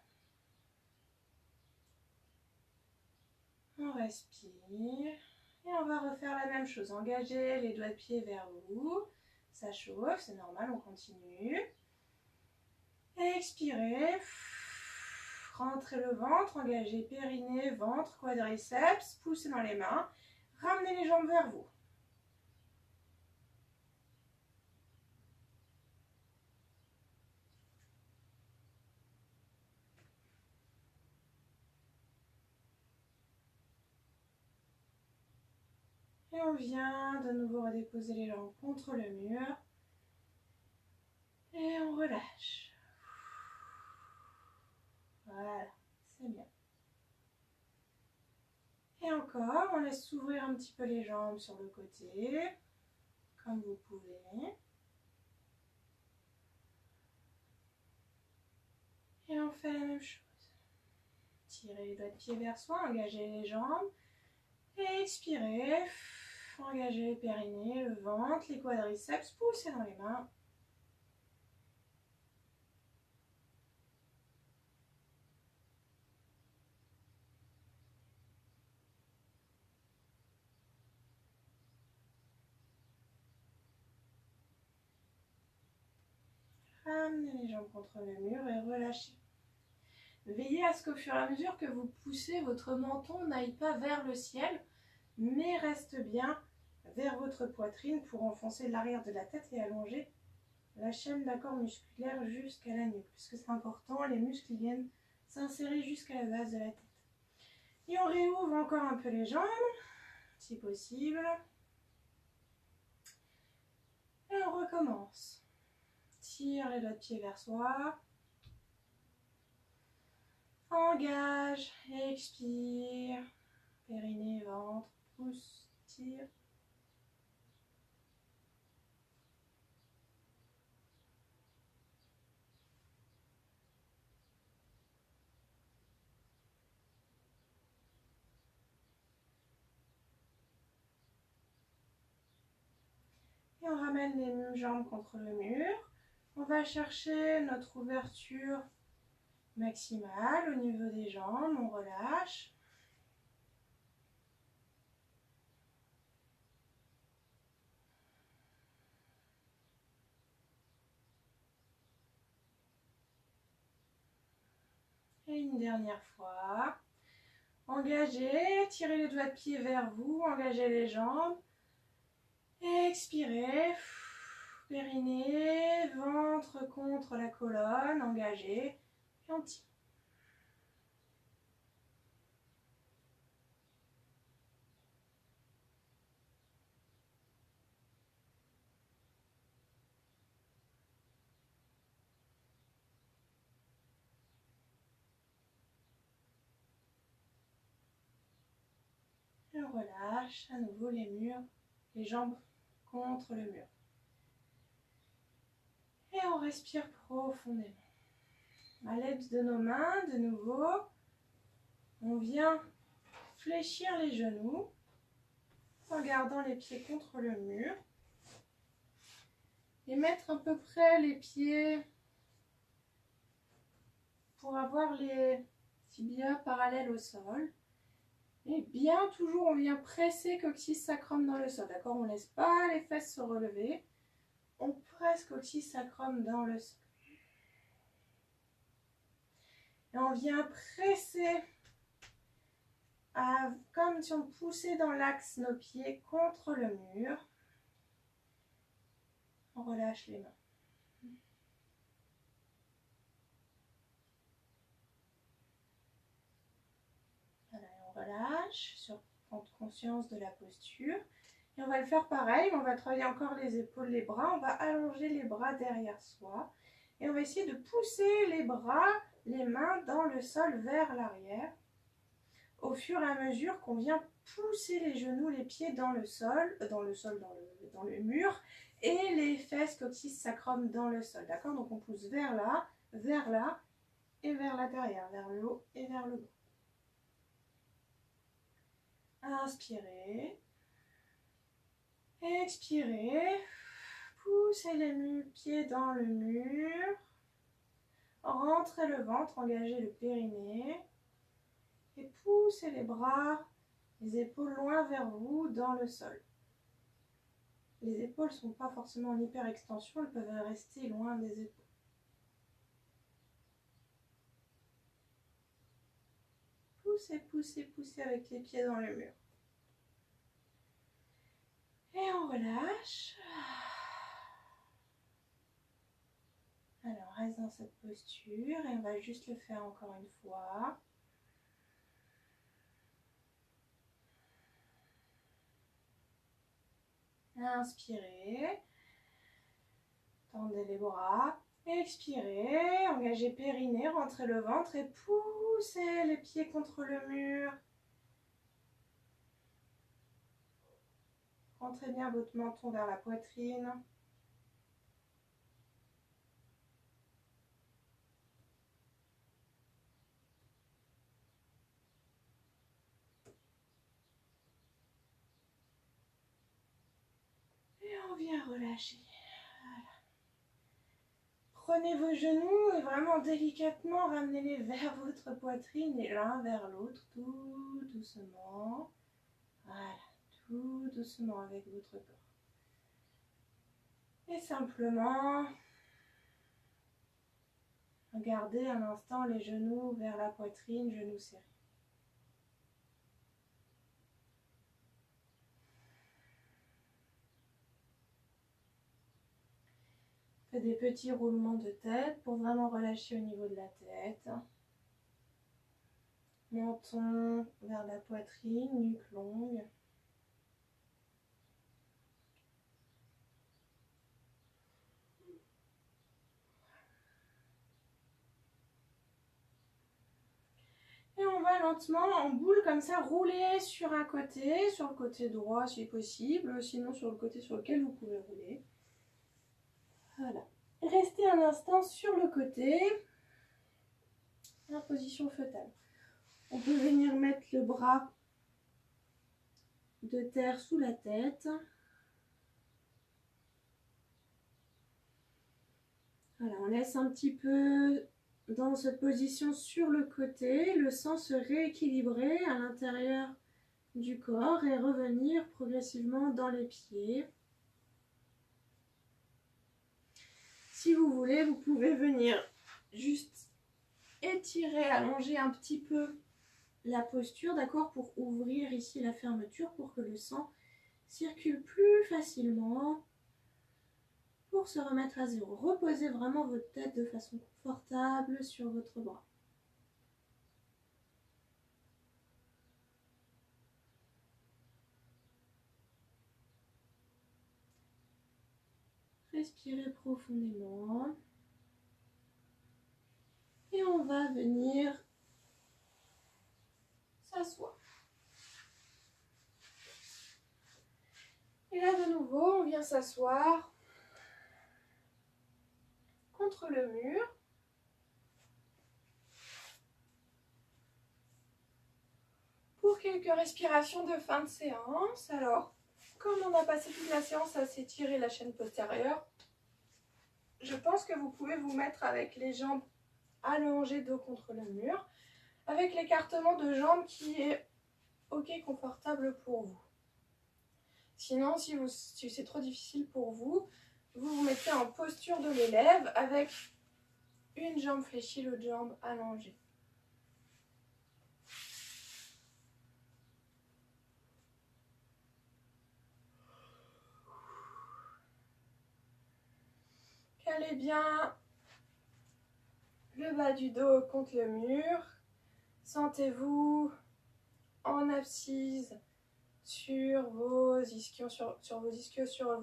A: On respire. Et on va refaire la même chose. Engagez les doigts de pied vers vous. Ça chauffe, c'est normal, on continue. Expirez. Rentrez le ventre, engagez périnée, ventre, quadriceps, poussez dans les mains. Ramenez les jambes vers vous. Et on vient de nouveau redéposer les jambes contre le mur. Et on relâche. Voilà, c'est bien. Et encore, on laisse s'ouvrir un petit peu les jambes sur le côté, comme vous pouvez. Et on fait la même chose. Tirez les doigts de pied vers soi, engagez les jambes. Et expirez. Engagez le périnée, le ventre, les quadriceps, poussez dans les mains. Ramenez les jambes contre le mur et relâchez. Veillez à ce qu'au fur et à mesure que vous poussez, votre menton n'aille pas vers le ciel, mais reste bien vers votre poitrine pour enfoncer l'arrière de la tête et allonger la chaîne d'accord musculaire jusqu'à la nuque. Puisque c'est important, les muscles viennent s'insérer jusqu'à la base de la tête. Et on réouvre encore un peu les jambes, si possible. Et on recommence. Tire les doigts de pied vers soi. Engage, expire. Périnée, ventre, pousse, tire. Et on ramène les jambes contre le mur. On va chercher notre ouverture maximale au niveau des jambes. On relâche. Et une dernière fois. Engagez, tirez les doigts de pied vers vous, engagez les jambes. Expirez. Périnée, ventre contre la colonne, engagez. Et on tire. Et on relâche à nouveau les murs, les jambes contre le mur. Et on respire profondément. À l'aide de nos mains, de nouveau, on vient fléchir les genoux en gardant les pieds contre le mur. Et mettre à peu près les pieds pour avoir les tibias parallèles au sol. Et bien toujours, on vient presser coccyx sacrum dans le sol. D'accord? On ne laisse pas les fesses se relever. On presse coccyx sacrum dans le sol. Et on vient presser comme si on poussait dans l'axe nos pieds contre le mur. On relâche les mains. Voilà, on relâche, prendre conscience de la posture. Et on va le faire pareil, on va travailler encore les épaules, les bras. On va allonger les bras derrière soi. Et on va essayer de pousser les bras, les mains dans le sol vers l'arrière. Au fur et à mesure qu'on vient pousser les genoux, les pieds dans le sol, dans le mur. Et les fesses, coccyx sacrum dans le sol. D'accord? Donc on pousse vers là et vers l'intérieur, vers le haut et vers le bas. Inspirez. Expirez. Poussez les pieds dans le mur. Rentrez le ventre, engagez le périnée. Et poussez les bras, les épaules loin vers vous dans le sol. Les épaules ne sont pas forcément en hyper extension, elles peuvent rester loin des épaules. Poussez, poussez, poussez avec les pieds dans le mur. Et on relâche. Alors, reste dans cette posture et on va juste le faire encore une fois. Inspirez. Tendez les bras. Expirez. Engagez périnée, rentrez le ventre et poussez les pieds contre le mur. Rentrez bien votre menton vers la poitrine. Et on vient relâcher. Voilà. Prenez vos genoux et vraiment délicatement ramenez-les vers votre poitrine et l'un vers l'autre, tout doucement. Voilà, tout doucement avec votre corps. Et simplement, gardez un instant les genoux vers la poitrine, genoux serrés. Faites des petits roulements de tête pour vraiment relâcher au niveau de la tête. Menton vers la poitrine, nuque longue. Et on va lentement, en boule comme ça, rouler sur un côté, sur le côté droit si possible, sinon sur le côté sur lequel vous pouvez rouler. Voilà. Restez un instant sur le côté, en position fœtale. On peut venir mettre le bras de terre sous la tête.
B: Voilà, on laisse un petit peu dans cette position sur le côté, le sang se rééquilibrer à l'intérieur du corps et revenir progressivement dans les pieds. Si vous voulez, vous pouvez venir juste étirer, allonger un petit peu la posture, d'accord, pour ouvrir ici la fermeture pour que le sang circule plus facilement. Pour se remettre à zéro, reposez vraiment votre tête de façon confortable sur votre bras. Respirez profondément. Et on va venir s'asseoir. Et là, de nouveau, on vient s'asseoir contre le mur. Pour quelques respirations de fin de séance. Alors, comme on a passé toute la séance à s'étirer la chaîne postérieure, je pense que vous pouvez vous mettre avec les jambes allongées dos contre le mur, avec l'écartement de jambes qui est ok, confortable pour vous. Sinon, si c'est trop difficile pour vous, vous vous mettez en posture de l'élève avec une jambe fléchie, l'autre jambe allongée. Calez bien le bas du dos contre le mur. Sentez-vous en assise sur vos ischios, sur vos fessiers, sur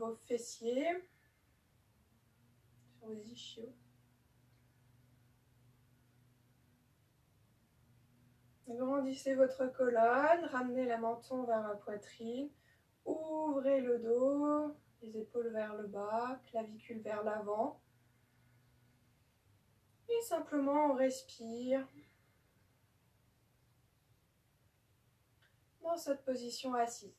B: vos ischios. Grandissez votre colonne, ramenez la menton vers la poitrine, ouvrez le dos, les épaules vers le bas, clavicule vers l'avant. Et simplement on respire dans cette position assise.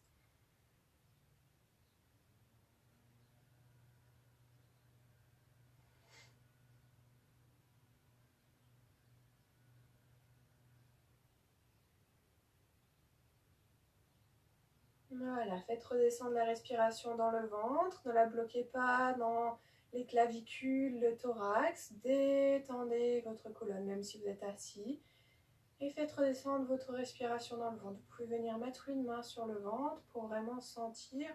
B: Voilà, faites redescendre la respiration dans le ventre, ne la bloquez pas dans les clavicules, le thorax, détendez votre colonne même si vous êtes assis et faites redescendre votre respiration dans le ventre. Vous pouvez venir mettre une main sur le ventre pour vraiment sentir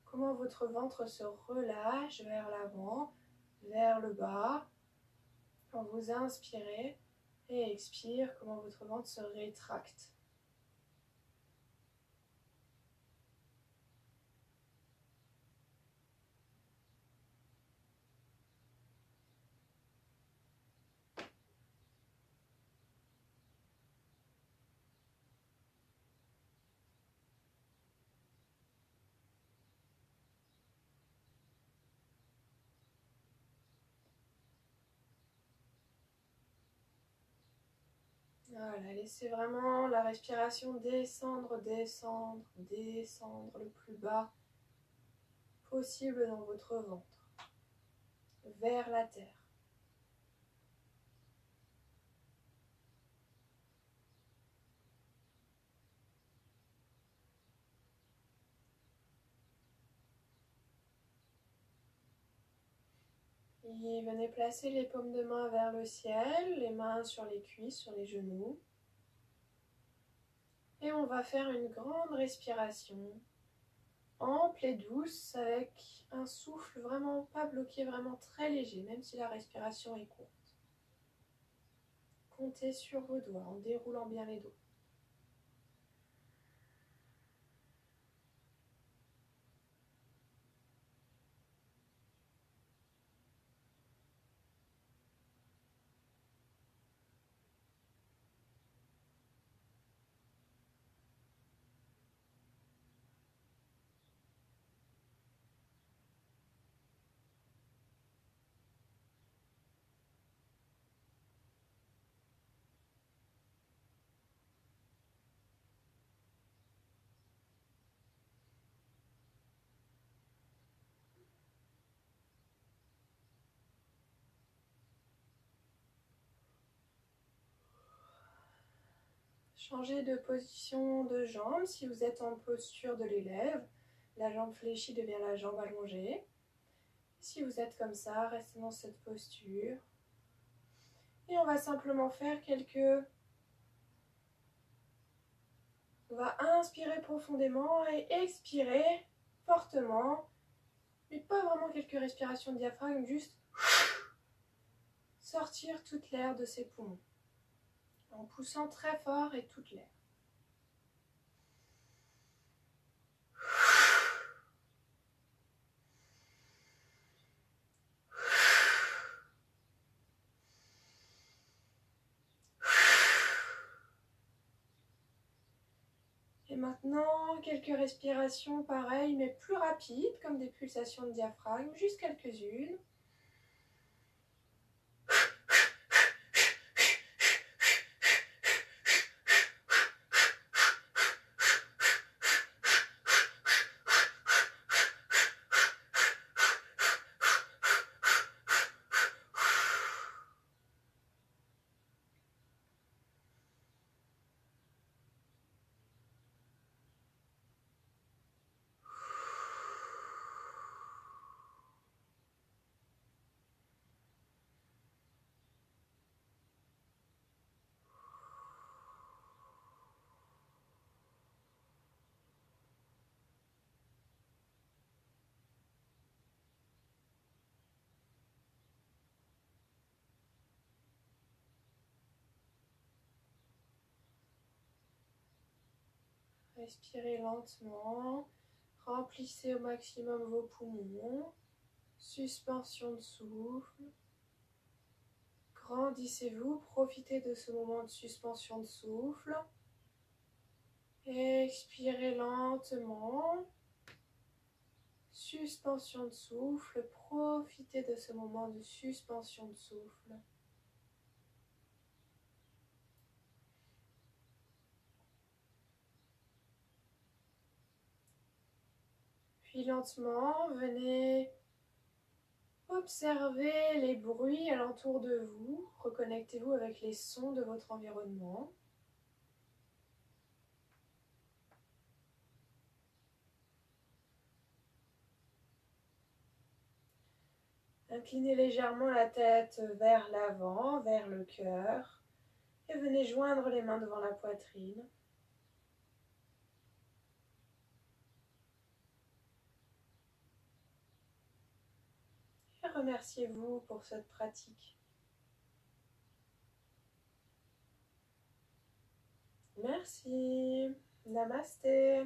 B: comment votre ventre se relâche vers l'avant, vers le bas, quand vous inspirez et expirez, comment votre ventre se rétracte. Voilà, laissez vraiment la respiration descendre, descendre, descendre le plus bas possible dans votre ventre, vers la terre. Et venez placer les paumes de main vers le ciel, les mains sur les cuisses, sur les genoux. Et on va faire une grande respiration, ample et douce, avec un souffle vraiment pas bloqué, vraiment très léger, même si la respiration est courte. Comptez sur vos doigts en déroulant bien les doigts. Changez de position de jambe. Si vous êtes en posture de l'élève, la jambe fléchie devient la jambe allongée. Si vous êtes comme ça, restez dans cette posture. Et on va simplement faire On va inspirer profondément et expirer fortement. Mais pas vraiment quelques respirations de diaphragme, juste sortir toute l'air de ses poumons. En poussant très fort et toute l'air. Et maintenant, quelques respirations pareilles, mais plus rapides, comme des pulsations de diaphragme, juste quelques-unes. Respirez lentement, remplissez au maximum vos poumons, suspension de souffle, grandissez-vous, profitez de ce moment de suspension de souffle, expirez lentement, suspension de souffle, profitez de ce moment de suspension de souffle. Puis lentement, venez observer les bruits alentour de vous. Reconnectez-vous avec les sons de votre environnement. Inclinez légèrement la tête vers l'avant, vers le cœur. Et venez joindre les mains devant la poitrine. Et remerciez-vous pour cette pratique. Merci. Namasté.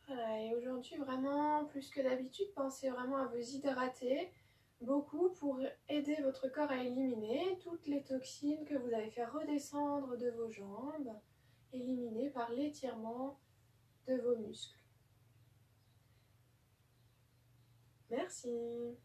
B: Voilà, et aujourd'hui, vraiment, plus que d'habitude, pensez vraiment à vous hydrater beaucoup pour aider votre corps à éliminer toutes les toxines que vous avez fait redescendre de vos jambes, éliminées par l'étirement de vos muscles. Merci.